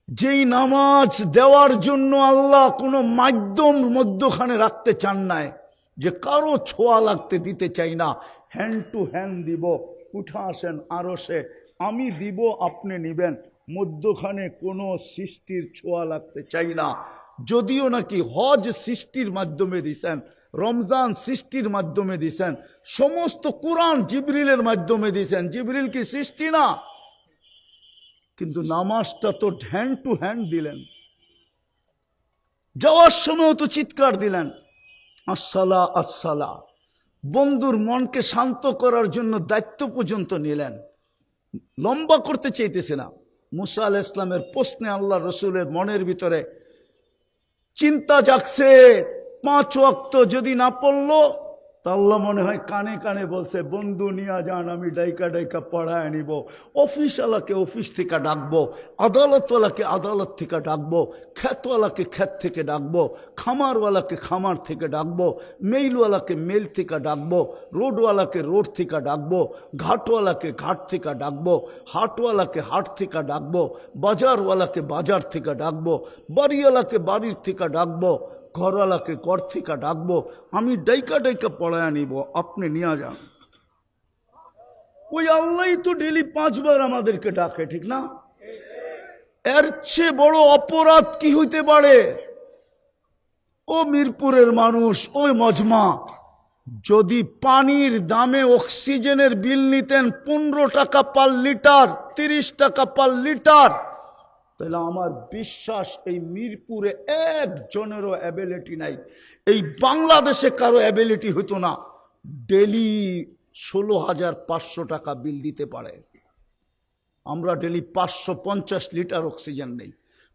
যেই নামাজ দেওয়ার জন্য আল্লাহ কোনো মাধ্যম মধ্যখানে রাখতে চান নাই, যে কারো ছোঁয়া লাগতে দিতে চাই না, হ্যান্ড টু হ্যান্ড দিব, উঠা আসেন আরশে, আমি দিব আপনি নিবেন, মধ্যখানে কোনো সৃষ্টির ছোঁয়া লাগতে চাই না। যদিও নাকি হজ সৃষ্টির মাধ্যমে দিছেন, রমজান সৃষ্টির মাধ্যমে দিছেন, সমস্ত কোরআন জিবরিলের মাধ্যমে দিছেন, জিবরিল কি সৃষ্টি না? কিন্তু নামাজটা তো হ্যান্ড টু হ্যান্ড দিলেন। যাওয়ার সময় তো চিৎকার দিলেন আসসালা আসসালা। বন্ধুর মনকে শান্ত করার জন্য দায়িত্ব পর্যন্ত নিলেন। লম্বা করতে চাইতেছে না। মুসা আলাইহিস সালামের প্রশ্নে আল্লাহ রসুলের মনের ভিতরে চিন্তা জাগছে, 5 ওয়াক্ত যদি না পড়লো তা আল্লাহ মনে হয় কানে কানে বলছে, বন্ধু নিয়ে যান, আমি ডাইকা ডাইকা পড়ায় নিব। অফিসওয়ালাকে অফিস থেকে ডাকবো, আদালতওয়ালাকে আদালত থেকে ডাকবো, খ্যাতওয়ালাকে খ্যাত থেকে ডাকবো, খামারওয়ালাকে খামার থেকে ডাকবো, মেইলওয়ালাকে মেইল থেকে ডাকবো, রোডওয়ালাকে রোড থেকে ডাকবো, ঘাটওয়ালাকে ঘাট থেকে ডাকবো, হাটওয়ালাকে হাট থেকে ডাকবো, বাজারওয়ালাকে বাজার থেকে ডাকবো, বাড়িওয়ালাকে বাড়ির থেকে ডাকবো, ঘরওয়ালাকে ঘর থেকে ডাকবো। আমি ডাইকা ডাইকা পড়ায় নিব, আপনি নিয়ে যান। ওই আল্লাহ তো ডেলি 5 বার আমাদেরকে ডাকে, ঠিক না? এর চেয়ে বড় অপরাধ কি হইতে পারে? ও মিরপুরের মানুষ, ওই মজমা, যদি পানির দামে অক্সিজেনের বিল নিতেন 15 টাকা পার লিটার, 30 টাকা পার লিটার, তাহলে আমার বিশ্বাস এই মিরপুরে একজনেরও অ্যাবিলিটি নাই, এই বাংলাদেশে কারো অ্যাবিলিটি হতো না ডেলি 16,500 টাকা বিল দিতে পারে। আমরা ডেলি 550 লিটার অক্সিজেন নেই।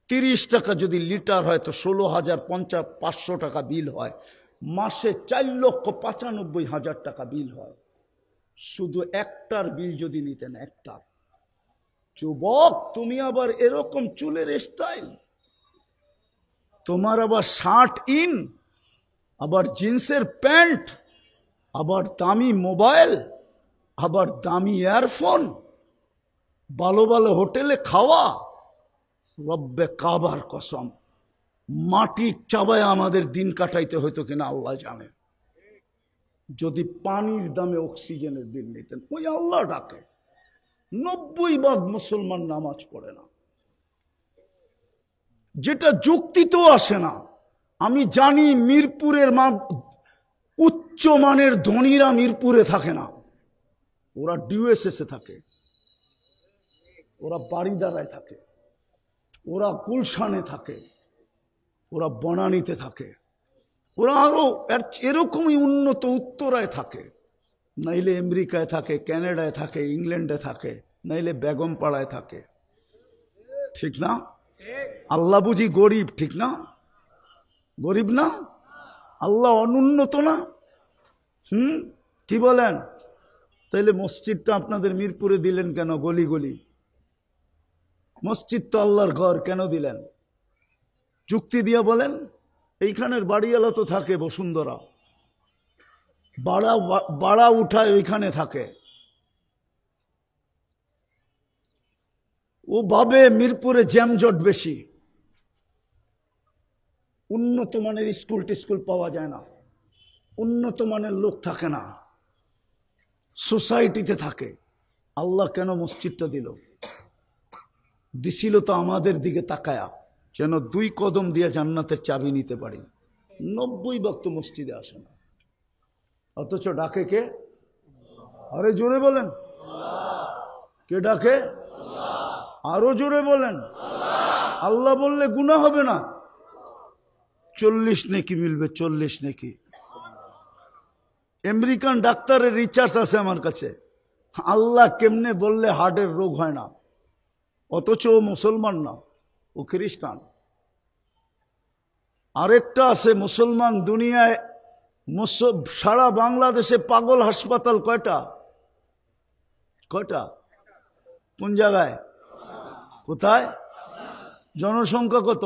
30 টাকা যদি লিটার হয় তো 16,500 টাকা বিল হয়। মাসে 4,95,000 টাকা বিল হয়। শুধু একটার বিল যদি নিতেন, একটা। যুবক, তুমি আবার এরকম চুলের স্টাইল, তোমার আবার 60 ইন, আবার জিন্সের প্যান্ট, আবার দামি মোবাইল, আবার দামি ইয়ারফোন, ভালো ভালো হোটেলে খাওয়া, রব্বে কাবার কসম মাটি চাবায় আমাদের দিন কাটাইতে হইতো কিনা আল্লাহ জানে। যদি পানির দামে অক্সিজেনের বিল নিতেন। ওই আল্লাহ ডাকে। 90% মুসলমান নামাজ পড়ে না, যেটা যুক্তিতেও আসে না। আমি জানি মিরপুরের উচ্চ মানের ধনীরা মিরপুরে থাকে না, ওরা ডিউএসএসে থাকে, ওরা বাড়িদারায় থাকে, ওরা গুলশানে থাকে, ওরা বনানীতে থাকে, ওরা আরো এরকমই উন্নত উত্তরায় থাকে, নাইলে আমেরিকায় থাকে, কানাডায় থাকে, ইংল্যান্ডে থাকে, নাইলে বেগমপাড়ায় থাকে, ঠিক না? আল্লাহ বুঝি গরিব, ঠিক না? গরিব না? আল্লাহ অনুন্নত না? কি বলেন? তাইলে মসজিদটা আপনাদের মিরপুরে দিলেন কেন? গলি গলি মসজিদ তো আল্লাহর ঘর, কেন দিলেন? যুক্তি দিয়া বলেন। এইখানের বাড়িওয়ালা তো থাকে বসুন্ধরা, বাড়া উঠায় ওইখানে থাকে, ও ভাবে মিরপুরে জ্যামজট বেশি, উন্নত মানের স্কুল টিস্কুল পাওয়া যায় না, উন্নত মানের লোক থাকে না, সোসাইটিতে থাকে। আল্লাহ কেন মসজিদটা দিল? দিছিল তো আমাদের দিকে তাকায়া, যেন 2 কদম দিয়ে জান্নাতের চাবি নিতে পারি। 90% মসজিদে আসে না, অথচ ডাকে কে? আরে জোরে বলেন, কে ডাকে? আরো জোরে বলেন। আল্লাহ বললে গুনাহ হবে না? 40 নেকি মিলবে, 40 নেকি। আমেরিকান ডাক্তারের রিসার্চ আছে আমার কাছে, আল্লাহ কেমনে বললে হার্টের রোগ হয় না, অথচ ও মুসলমান না, ও খ্রিস্টান। আরেকটা আছে মুসলমান দুনিয়ায়, সারা বাংলাদেশে পাগল হাসপাতাল কয়টা? কয়টা? কোন জায়গায়? কোথায়? জনসংখ্যা কত?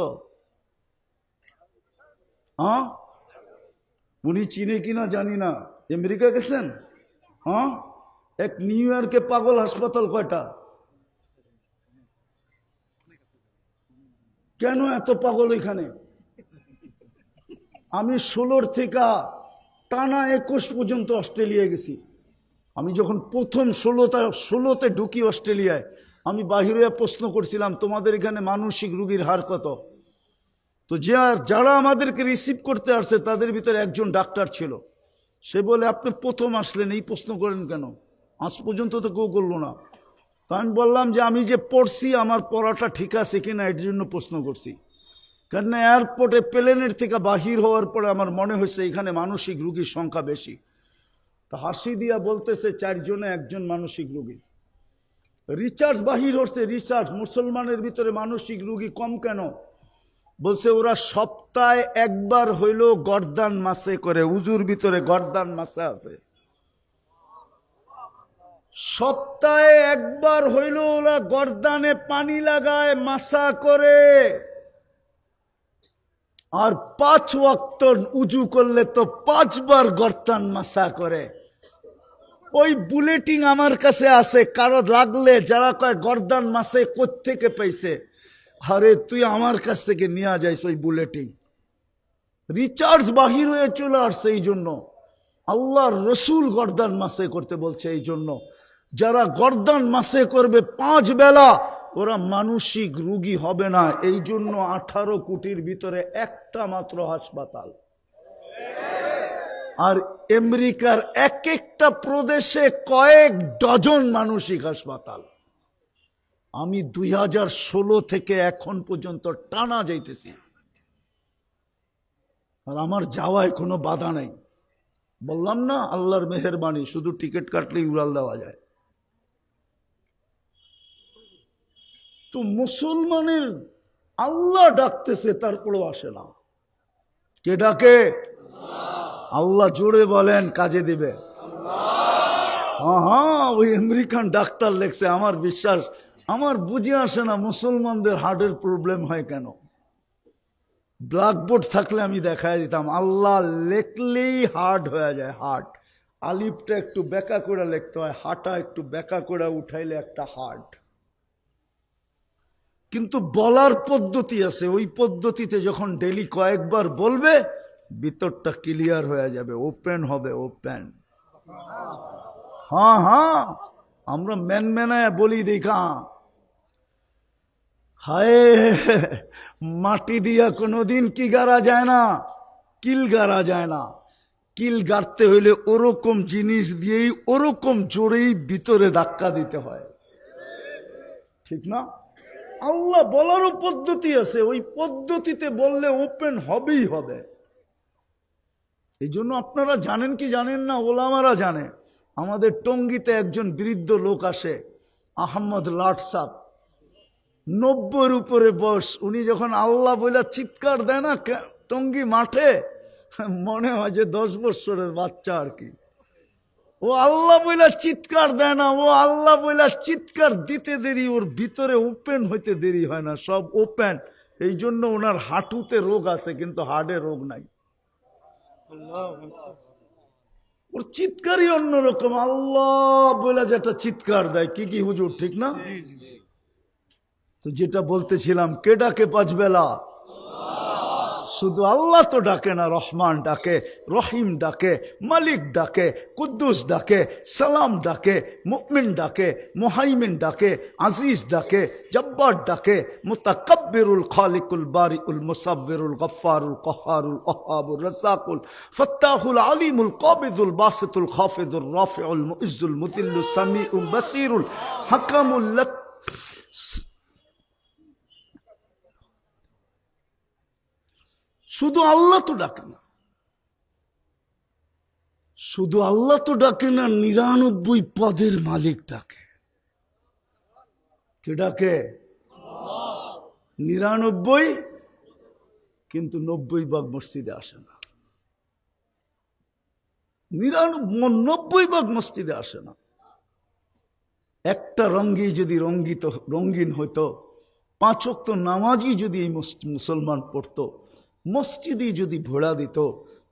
হ্যাঁ, উনি চিনে কিনা জানি না, আমেরিকা গেছেন? হ্যাঁ, এক নিউ ইয়র্কে পাগল হাসপাতাল কয়টা? কেন এত পাগল এখানে? আমি 16 থেকে টানা 21 পর্যন্ত অস্ট্রেলিয়া গেছি। আমি যখন প্রথম 16তে ঢুকি অস্ট্রেলিয়ায়, আমি বাহিরে প্রশ্ন করছিলাম তোমাদের এখানে মানসিক রোগীর হার কত। তো যারা আমাদেরকে রিসিভ করতে আসছে তাদের ভিতরে একজন ডাক্তার ছিল। সে বলে আপনি প্রথম আসলেন, এই প্রশ্ন করেন কেন? আজ পর্যন্ত তো কেউ করলো না। তো আমি বললাম যে আমি যে পড়ছি আমার পড়াটা ঠিক আছে কিনা এর জন্য প্রশ্ন করছি। কারণ এয়ারপোর্টে প্লেনের থেকে বাহির হওয়ার পরে আমার মনে হয়েছে এখানে মানসিক রোগীর সংখ্যা বেশি। তা হাসি দিয়া বলতেছে 4 জনে 1 জন মানসিক রোগী। রিচার্জ বাহির হচ্ছে, রিচার্জ মুসলমানের ভিতরে মানসিক রোগী কম কেন? বলছে ওরা সপ্তাহে একবার হইল গর্দান মাসে করে, উজুর ভিতরে গর্দান মাসে আছে। সপ্তাহে একবার হইল ওরা গর্দানে পানি লাগায়, মাসা করে। আর 5 ওয়াক্ত উজু করলে তো 5 বার গর্দান মাসা করে। ওই বুলেটিন আমার কাছে আছে, কারো লাগলে যারা কয় গর্দান মাসে কোত্থেকে পাইছে, আরে তুই আমার কাছ থেকে নিয়ে যাইস ওই বুলেটিন। রিচার্জ বাহির হয়ে চলে আসছে। এই জন্য আল্লাহর রসুল গর্দান মাসে করতে বলছে। এই জন্য যারা গর্দান মাসে করবে 5 বেলা ওরা মানসিক রোগী হবে না। এই জন্য 18 কোটির ভিতরে একটা মাত্র হাসপাতাল। আর আমেরিকার এক একটা প্রদেশে কয়েক ডজন মানসিক হাসপাতাল। আমি 2016 থেকে এখন পর্যন্ত টানা যাইতেছি, আর আমার যাওয়ায় কোনো বাধা নাই। বললাম না আল্লাহর মেহেরবানি, শুধু টিকিট কাটলেই উড়াল দেওয়া যায়। তো মুসলমানের আল্লাহ ডাকতেছে, তারপরেও আসে না। কে ডাকে? আল্লাহ। জোরে বলেন, কাজে দিবে। হ্যাঁ, ওই আমেরিকান ডাক্তার লেখছে। আমার বিশ্বাস, আমার বুঝে আসে না মুসলমানদের হার্টের প্রবলেম হয় কেন। ব্ল্যাকবোর্ড থাকলে আমি দেখাই দিতাম। আল্লাহ লেখলেই হার্ট হয়ে যায়। হার্ট আলিফটা একটু বেঁকা করে লিখতে হয়, হাঁটা একটু বেঁকা করে উঠাইলে একটা হার্ট। কিন্তু বলার পদ্ধতি আছে, ওই পদ্ধতিতে যখন ডেলি কয়েকবার বলবে ভিতরটা ক্লিয়ার হয়ে যাবে, ওপেন হবে, ওপেন। হ্যাঁ হ্যাঁ, আমরা মেনমেনায় বলি দেখা, হায় মাটি দিয়া কোনোদিন কি গাড়া যায় না, কিল গাড়া যায় না। কিল গাড়তে হইলে ওরকম জিনিস দিয়েই ওরকম জোরেই ভিতরে ধাক্কা দিতে হয়, ঠিক না? আল্লাহ বলারও পদ্ধতি আছে, ওই পদ্ধতিতে বললে ওপেন হবেই হবে। এই জন্য আপনারা জানেন কি জানেন না, ওলামারা জানে। আমাদের টঙ্গীতে একজন বৃদ্ধ লোক আসে, আহমদ লাট সাহ, 90-র উপরে বয়স। উনি যখন আল্লাহ বইলা চিৎকার দেয় না টঙ্গী মাঠে, মনে হয় যে 10 বছরের বাচ্চা আর কি। ও আল্লাহ বইলা চিৎকার দেয় না, ও আল্লাহ বইলা চিৎকার দিতে দেরি, ওর ভিতরে ওপেন হইতে দেরি হয় না, সব ওপেন। এই জন্য ওনার হাঁটুতে রোগ আছে কিন্তু হার্টে রোগ নাই। ওর চিৎকারই অন্যরকম। আল্লাহ বইলা যেটা চিৎকার দেয়, কি কি হুজুর, ঠিক না? তো যেটা বলতেছিলাম, কে ডাকে 5 বেলা? শুধু আল্লাহ তো ডাকে না, রহমান ডাকে, রহিম ডাকে, মালিক ডাকে, কুদ্দুস ডাকে, সালাম ডাকে, মুমিন ডাকে, মুহাইমিন ডাকে, আজিজ ডাকে, জব্বার ডাকে, মুতাকাব্বিরুল খালিকুল বারিউল মুসাব্বিরুল গফফারুল কহ্হারুল ওয়াহ্হাবুর রাজ্জাকুল ফাত্তাহুল আলিমুল কাবিদুল বাসিতুল খাফিদুর রাফিউল মুইজ্জুল মুদিল্লুস সামিউল বাসিরুল হাকামুল। শুধু আল্লাহ তো ডাকে না, শুধু আল্লাহ তো ডাকে না, 99 পদের মালিক ডাকে। কে ডাকে? 99, কিন্তু 90 ভাগ মসজিদে আসে না। 90 ভাগ মসজিদে আসে না। একটা রঙ্গি যদি রঙ্গিন হইতো, 5 ওয়াক্ত নামাজই যদি এই মুসলমান পড়তো, মসজিদে যদি ভোড়া দিত,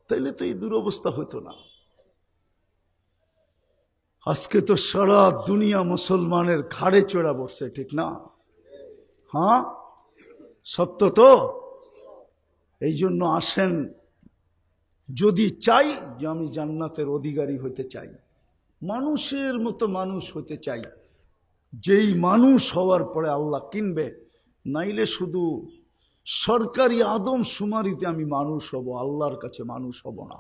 তাহলে তো এই দুরবস্থা হতো না। আজকে তো সারা দুনিয়া মুসলমানের ঘাড়ে চড়া বসছে, ঠিক না? হ্যাঁ, সত্য তো? এই জন্য আসেন, যদি চাই যে আমি জান্নাতের অধিকারী হতে চাই, মানুষের মতো মানুষ হতে চাই, যেই মানুষ হওয়ার পরে আল্লাহ কিনবে, নাইলে শুধু সরকারি আদম শুমারিতে আমি মানুষ হব, আল্লাহর কাছে মানুষ হব না।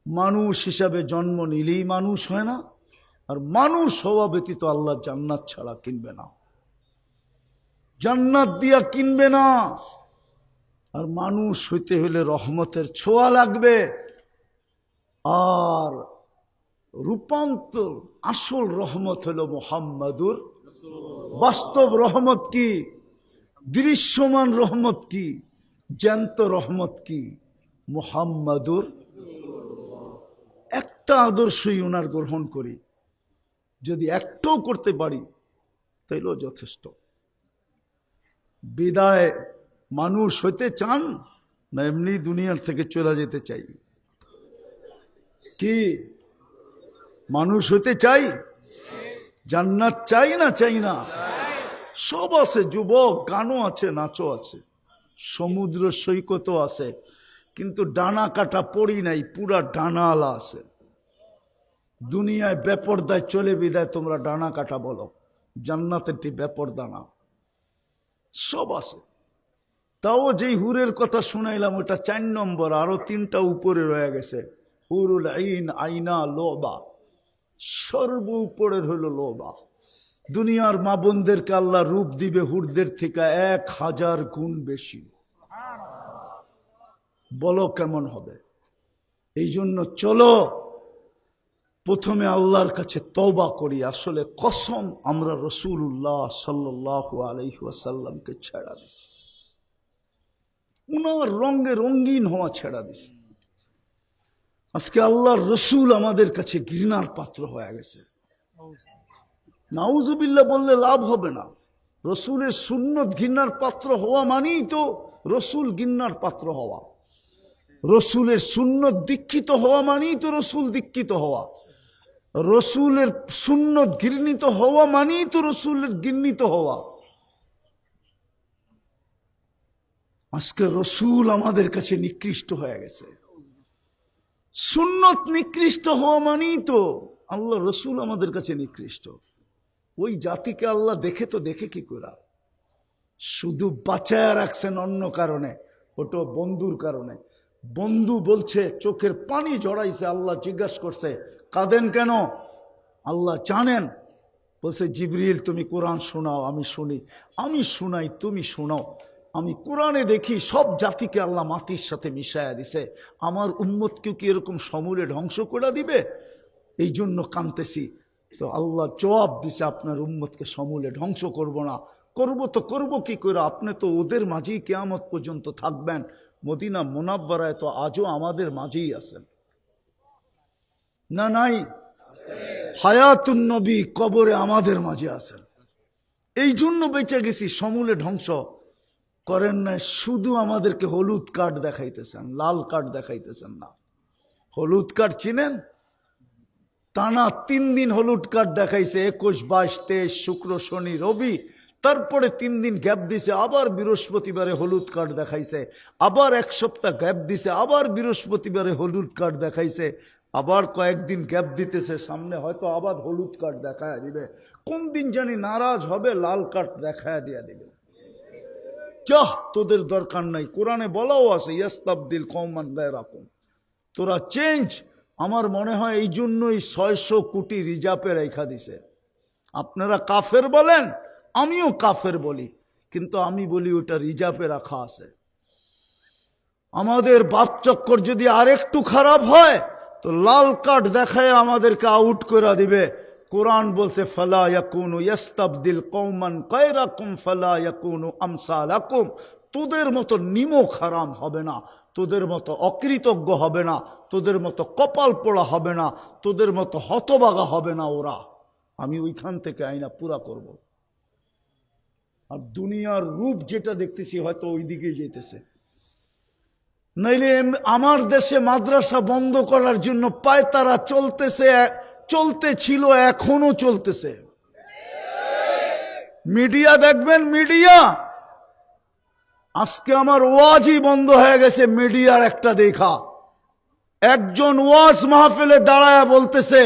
মানুষ হিসাবে জন্ম নিলেই মানুষ হয় না, আর মানুষ হওয়া ব্যতীত আল্লাহ জান্নাত ছাড়া কিনবে না, জান্নাত দিয়া কিনবে না। আর মানুষ হইতে হলে রহমতের ছোঁয়া লাগবে। আর রূপান্তর আসল রহমত হলো মুহাম্মাদুর, বাস্তব রহমত কি, দৃশ্যমান রহমত কি, জ্যান্ত রহমত কি, মুহাম্মাদুর। একটা আদর্শই ওনার গ্রহণ করি, যদি একটাও করতে পারি তাইলেও যথেষ্ট। বিদায় মানুষ হইতে চান না এমনি দুনিয়ার থেকে চলে যেতে চাই? কি মানুষ হইতে চাই? জান্নাত চাই না চাই না? সব আছে, যুবক, গানও আছে, নাচও আছে, সমুদ্র সৈকতও আছে, কিন্তু ডানা কাটা পড়ি নাই, পুরা ডানা আলা আছে। দুনিয়ায় বেপরদায় চলে বিদায় তোমরা ডানা কাটা বলো, জান্নাতেরটি বেপরদা না, সব আছে। তাও যেই হুরের কথা শুনাইলাম ওটা 4 নম্বর, আরো 3টা উপরে রয়ে গেছে। হুরুল আইন, আইনা, লোবা, সর্ব উপরের হলো লোবা। দুনিয়ার মা বোনদেরকে আল্লাহ রূপ দিবে হুরদের থেকে 1000 গুণ বেশি। বলো কেমন হবে? এই জন্য চলো প্রথমে আল্লাহর কাছে তওবা করি। আসলে কসম, আমরা রাসূলুল্লাহ সাল্লাল্লাহু আলাইহি ওয়াসাল্লামকে ছেড়া দিছি, উনার রঙে রঙিন হওয়া ছেড়া দিছি। আজকে আল্লাহর রসুল আমাদের কাছে ঘৃণার পাত্র হয়ে গেছে। নাউজুবিল্লাহ বললে লাভ হবে না। রসুলের সুন্নত ঘৃণার পাত্র হওয়া মানেই তো রসুল ঘৃণার পাত্র হওয়া। রসুলের সুন্নত দীক্ষিত হওয়া মানেই তো রসুল দীক্ষিত হওয়া। রসুলের সুন্নত ঘৃণিত হওয়া মানেই তো রসুলের ঘৃণিত হওয়া। আজকে রসুল আমাদের কাছে নিকৃষ্ট হয়ে গেছে। সুন্নত নিকৃষ্ট হওয়া মানেই তো আল্লাহ রসুল আমাদের কাছে নিকৃষ্ট। ওই জাতিকে আল্লাহ দেখে তো দেখে কি করে? শুধু বাঁচায় রাখছেন অন্য কারণে, ওটা বন্ধুর কারণে। বন্ধু বলছে, চোখের পানি জড়াইছে। আল্লাহ জিজ্ঞাসা করছে, কাঁদেন কেন? আল্লাহ জানেন। বলছে, জিবরিল তুমি কোরআন শোনাও, আমি শুনি। আমি শুনাই, তুমি শোনাও। আমি কোরআনে দেখি সব জাতিকে আল্লাহ মাটির সাথে মিশায়া দিছে। আমার উম্মতকেও কি এরকম সমূলে ধ্বংস করে দিবে? এই জন্য কাঁদতেছি। তো আল্লাহ জবাব দিছে, আপনার উম্মতকে সমূলে ধ্বংস করব না। করব তো করব কি করে? আপনি তো ওদের মাঝেই কিয়ামত পর্যন্ত থাকবেন। মদিনা মুনাব্বারায় তো আজও আমাদের মাঝেই আছেন না? নাই? হায়াতুন নবী কবরে আমাদের মাঝে আছেন। এই জন্য বেঁচে গেছি। সমূলে ধ্বংস করেন না। শুধু আমাদেরকে হলুদ কার্ড দেখাইতেছেন, লাল কার্ড দেখাইতেছেন না। হলুদ কার্ড চিনেন? টানা 3 দিন হলুদ কার্ড দেখাইছে, 21, 22, 23, শুক্র, শনি, রবি। তারপরে 3 দিন গ্যাপ দিছে, আবার বৃহস্পতিবারে হলুদ কার্ড দেখাইছে। আবার 1 সপ্তাহ গ্যাপ দিছে, আবার বৃহস্পতিবারে হলুদ কার্ড দেখাইছে। আবার কয়েকদিন গ্যাপ দিতেছে, সামনে হয়তো আবার হলুদ কার্ড দেখায় দিবে। কোন দিন জানি নারাজ হবে, লাল কার্ড দেখায় দিয়া দিবে। চাহ, তোদের দরকার নাই। কোরআনে বলাও আছে, ইয়াস্তাবদিল কওমান গায়রাকুম, তোরা চেঞ্জ। আমার মনে হয় এই জন্যই 600 কোটি রিজার্ভে রেখা দিছে। আপনারা কাফের বলেন, আমিও কাফের বলি, কিন্তু আমি বলি ওটা রিজার্ভে রাখা আছে। আমাদের বাপ চক্কর যদি আরেকটু খারাপ হয় তো লাল কার্ড দেখায় আমাদেরকে আউট করে দিবে। কোরআন বলছে, ফালা ইয়াকুনু ইয়াস্তাবদিল কওমান গায়রাকুম ফালা ইয়াকুনু আমসালাকুম, তোদের মতো নিমক হারাম হবে না, তোদের মতো অকৃতজ্ঞ হবে না, তোদের মতো কপাল পোড়া হবে না, তোদের মতো হতবাগা হবে না ওরা। আমি ওইখান থেকে আইনা পুরা করব। আর দুনিয়ার রূপ যেটা দেখতেছি হয়তো ওই দিকেই যেতেছে। নাইলে আমার দেশে মাদ্রাসা বন্ধ করার জন্য পায়তারা চলতেছে, চলতেছিল, এখনো চলতেছে। মিডিয়া দেখবেন, মিডিয়া আজকে আমার ওয়াজই বন্ধ হয়ে গেছে মিডিয়ার একটা দেখা। একজন ওয়াজ মাহফিলে দাঁড়ায় বলতেছে,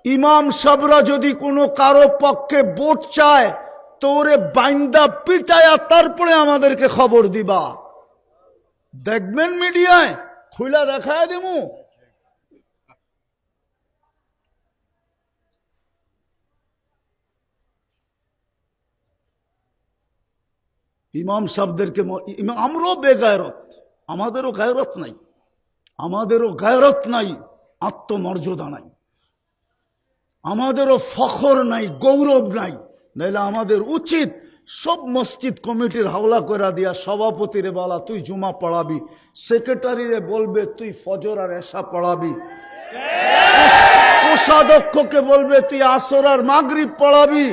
ইমাম সাহেবরা যদি কোনো কারো পক্ষে ভোট চায় তো ওরে বাইন্দা পিটায়া তারপরে আমাদেরকে খবর দিবা। দেখবেন মিডিয়ায় খুইলা দেখায় দেবো। ইমাম সাহেবদেরকে আমরাও বেগায়রত, আমাদেরও গায়রত নাই, আমাদেরও গায়রত নাই, আত্মমর্যাদা নাই, আমাদেরও ফখর নাই, গৌরব নাই। নাইলে আমাদের উচিত সব মসজিদ কমিটির হাওলা করে দিয়া সভাপতিরে বলা তুই জুমা পড়াবি, সেক্রেটারিরে বলবে তুই ফজর আর এশা পড়াবি, কোষাধ্যক্ষকে বলবে তুই আসর আর মাগরিব পড়াবি,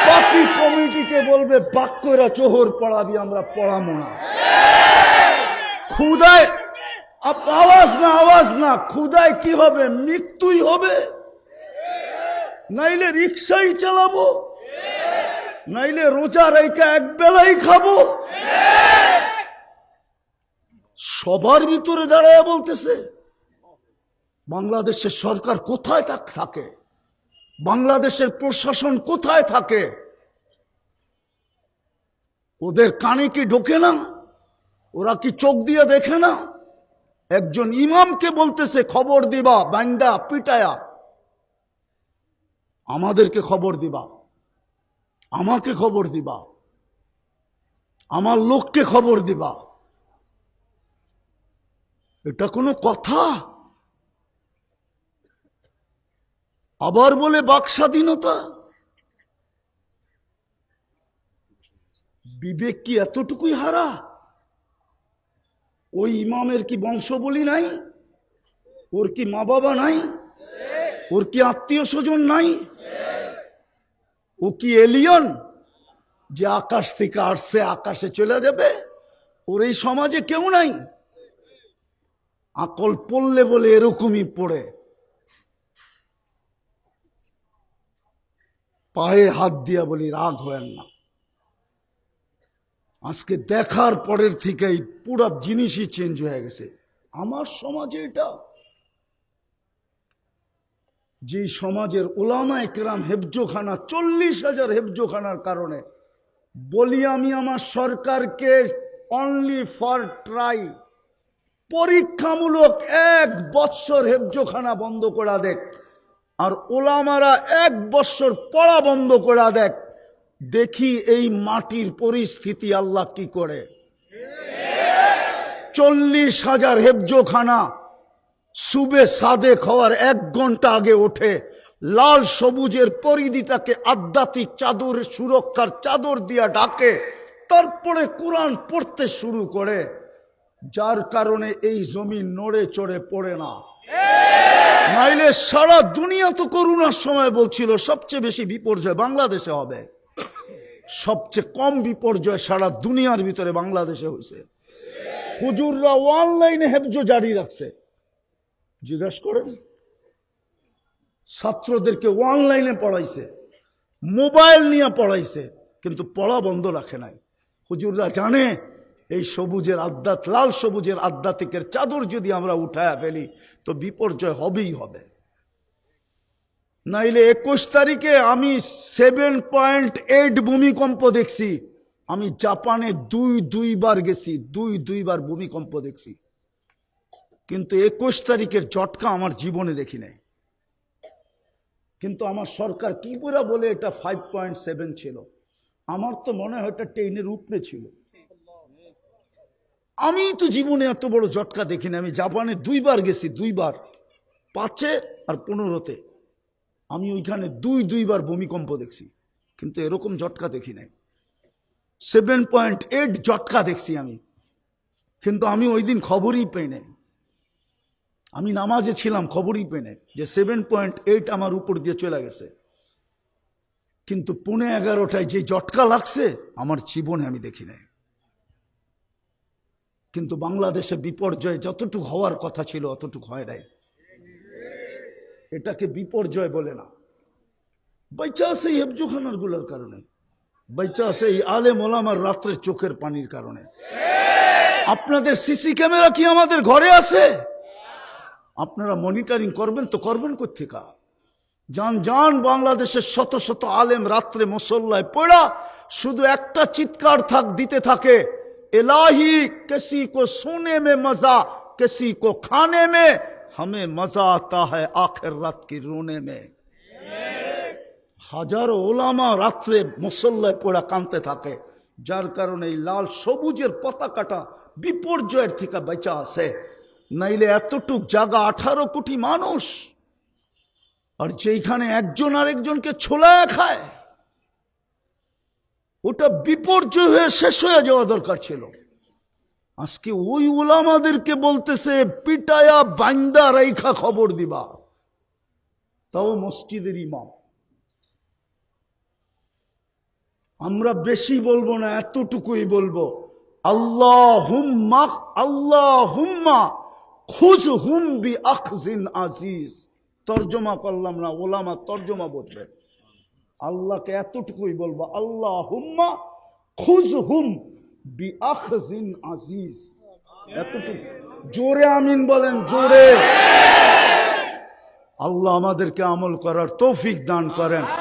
বাকি কমিটিকে বলবে বাক্যরা চোহর পড়াবি, আমরা পড়াবো না। ক্ষুদায় আওয়াজ না, ক্ষুদায় কি হবে? মৃত্যুই হবে। নাইলে রিক্সাই চালাবো, নাইলে রোজা রেখে এক বেলাই খাবো। সবার ভিতরে দাঁড়ায় বলতেছে বাংলাদেশের সরকার কোথায় থাকে, বাংলাদেশের প্রশাসন কোথায় থাকে? ওদের কানে কি ঢোকে না? ওরা কি চোখ দিয়ে দেখে না? একজন ইমামকে বলতেছে খবর দিবা বান্দা পিটায়া, আমাদেরকে খবর দিবা, আমাকে খবর দিবা, আমার লোককে খবর দিবা। এটা কোনো কথা? আবার বলে বাক স্বাধীনতা। বিবেক কি এতটুকুই হারা? ওই ইমামের কি বংশবলী নাই? ওর কি মা বাবা নাই? ওর কি আত্মীয় স্বজন নাই? ও কি এলিয়ন যে আকাশ থেকে আসছে আকাশে চলে যাবে? ওর এই সমাজে কেউ নাই। আকল পড়লে বলে এরকমই পড়ে, পায়ে হাত দিয়া বলি রাগ হয় না। আজকে দেখার পরের থেকেই পুরো জিনিসই চেঞ্জ হয়ে গেছে। আমার সমাজে এটা, যে সমাজের ওলামায়ে কেরাম হেফজোখানা 40,000 হেফজোখানার কারণে বলি আমি আমার সরকারকে অনলি ফর ট্রাই, পরীক্ষামূলক 1 বৎসর হেফজোখানা বন্ধ করে দেখ, আর ওলামারা 1 বৎসর পড়া বন্ধ করে দেখ, দেখি এই মাটির পরিস্থিতি আল্লাহ কি করে। 40,000 হেফজোখানা সুবে সাদেক হওয়ার 1 ঘন্টা আগে ওঠে, লাল সবুজের পরিধিটাকে আধ্যাত্মিক চাদর, সুরক্ষার চাদর দিয়া ঢাকে, তারপরে কোরআন পড়তে শুরু করে, যার কারণে এই জমিন নড়ে চড়ে পড়ে না। নাইলে সারা দুনিয়া তো করোনার সময় বলছিল সবচেয়ে বেশি বিপর্যয় বাংলাদেশে হবে, সবচেয়ে কম বিপর্যয় সারা দুনিয়ার ভিতরে বাংলাদেশে হয়েছে। হুজুররা অনলাইনে হেফজো জারি রাখছে, জিজ্ঞাসা করেন, ছাত্রদেরকে অনলাইনে পড়াইছে, মোবাইল নিয়ে পড়াইছে, কিন্তু পড়া বন্ধ রাখে নাই। হুজুররা জানে এই সবুজের আধ্যাত্মিক, লাল সবুজের আধ্যাত্মিকের চাদর যদি আমরা উঠায়া ফেলি তো বিপর্যয় হবেই হবে। নাইলে 21 তারিখে আমি 7.8 ভূমিকম্প দেখছি। আমি জাপানে দুইবার গেছি, দুইবার ভূমিকম্প দেখছি, কিন্তু 21 তারিখের ঝটকা আমার জীবনে দেখি নাই। কিন্তু আমার সরকার কি করে বলে এটা 5.7 ছিল? আমার তো মনে হয় এটা 10-এর উপরে ছিল। আমি তো জীবনে এত বড় ঝটকা দেখি না। আমি জাপানে 2বার গেছি, 2বার, 5-এ আর 15-তে। আমি ওইখানে দুইবার ভূমিকম্প দেখছি, কিন্তু এরকম ঝটকা দেখি নাই। 7.8 ঝটকা দেখছি আমি, কিন্তু আমি ওই দিন খবরই পেয়ে নাই। আমি নামাজে ছিলাম, খবরই পেয়ে নাই যে 7.8 আমার উপর দিয়ে চলে গেছে। কিন্তু 11:30টায় যে ঝটকা লাগছে আমার জীবনে আমি দেখি নাই। কিন্তু বাংলাদেশে বিপর্যয় যতটুকু হওয়ার কথা ছিল অতটুকু হয় নাই। এটাকে বিপর্যয় বলে না, বাইচা আছে হেফজোখানার গুলার কারণে। বেঁচে আছে এই আলেম ওলামার রাত্রে চোখের পানির কারণে। আপনাদের সিসি ক্যামেরা কি আমাদের ঘরে আছে? আপনারা মনিটরিং করবেন তো করবেন কোত্থেকা? যান যান, বাংলাদেশের শত শত আলেম রাত্রে মুসল্লায় পড়া শুধু একটা চিৎকার দিতে থাকে, इलाही किसी को सोने में मजा किसी को खाने में, हमें मजा आता है आखिर रात की रोने में। হাজারো ওলামা রাত্রে মুসল্লায় পড়া কাঁদতে থাকে, যার কারণে এই লাল সবুজের পতাকাটা বিপর্যয়ের থেকে বেঁচে আছে। নাইলে এতটুক জায়গা 18 কোটি মানুষ, আর যেখানে একজন আরেকজনকে ছোলায় খায়, ওটা বিপর্যয় হয়ে শেষ হয়ে যাওয়া দরকার ছিল। আজকে ওই ওলামাদেরকে বলতেছে পিটায়া বান্দা রাইখা খবর দিবা, তাও মসজিদের ইমাম। আমরা বেশি বলবো না, এতটুকুই বলবো, আল্লাহুম্মা আল্লাহুম্মা খুযহুম বিআখযিন আজিজ। তরজমা করলাম না, ওলামা তরজমা বলবে। আল্লাহকে এতটুকুই বলবো, আল্লাহুম্মা খুযহুম বিআখযিন আজিজ। এতটুকু জোরে আমিন বলেন, জোরে। আল্লাহ আমাদেরকে আমল করার তৌফিক দান করেন।